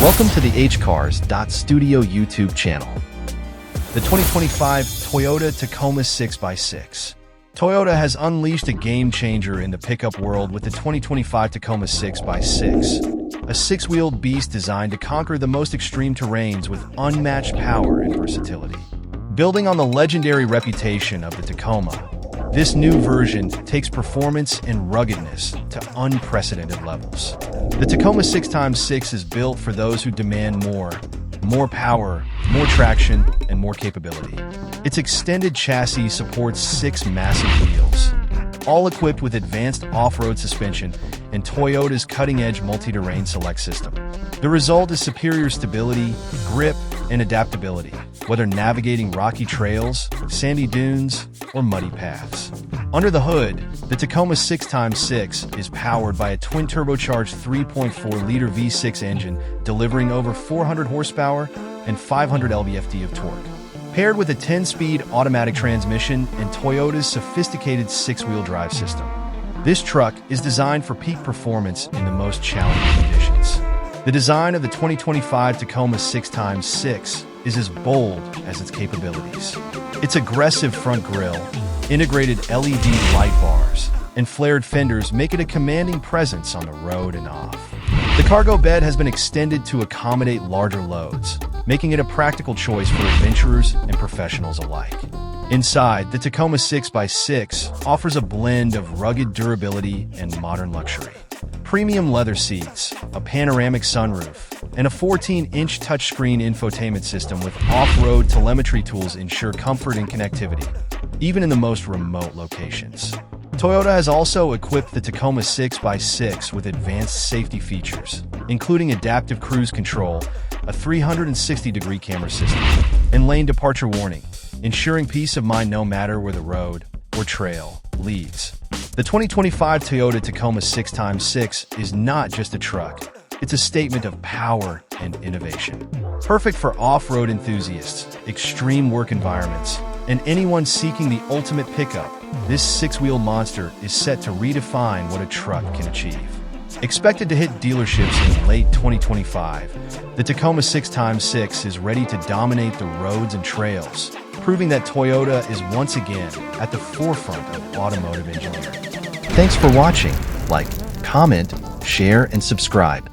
Welcome to the hcars.studio YouTube channel. The 2025 Toyota Tacoma 6x6. Toyota has unleashed a game changer in the pickup world with the 2025 Tacoma 6x6, a six-wheeled beast designed to conquer the most extreme terrains with unmatched power and versatility. Building on the legendary reputation of the Tacoma, this new version takes performance and ruggedness to unprecedented levels. The Tacoma 6x6 is built for those who demand more power, more traction, and more capability. Its extended chassis supports 6 massive wheels, all equipped with advanced off-road suspension and Toyota's cutting-edge multi-terrain select system. The result is superior stability, grip, and adaptability, whether navigating rocky trails, sandy dunes, or muddy paths. Under the hood, the Tacoma 6x6 is powered by a twin-turbocharged 3.4-liter V6 engine delivering over 400 horsepower and 500 lb-ft of torque. Paired with a 10-speed automatic transmission and Toyota's sophisticated 6-wheel drive system, this truck is designed for peak performance in the most challenging conditions. The design of the 2025 Tacoma 6x6 is as bold as its capabilities. Its aggressive front grille, integrated LED light bars, and flared fenders make it a commanding presence on the road and off. The cargo bed has been extended to accommodate larger loads, making it a practical choice for adventurers and professionals alike. Inside, the Tacoma 6x6 offers a blend of rugged durability and modern luxury. Premium leather seats, a panoramic sunroof, and a 14-inch touchscreen infotainment system with off-road telemetry tools ensure comfort and connectivity, even in the most remote locations. Toyota has also equipped the Tacoma 6x6 with advanced safety features, including adaptive cruise control, a 360-degree camera system, and lane departure warning, ensuring peace of mind no matter where the road or trail leads. The 2025 Toyota Tacoma 6x6 is not just a truck, it's a statement of power and innovation. Perfect for off-road enthusiasts, extreme work environments, and anyone seeking the ultimate pickup, this 6-wheel monster is set to redefine what a truck can achieve. Expected to hit dealerships in late 2025, the Tacoma 6x6 is ready to dominate the roads and trails, proving that Toyota is once again at the forefront of automotive engineering. Thanks for watching. Like, comment, share, and subscribe.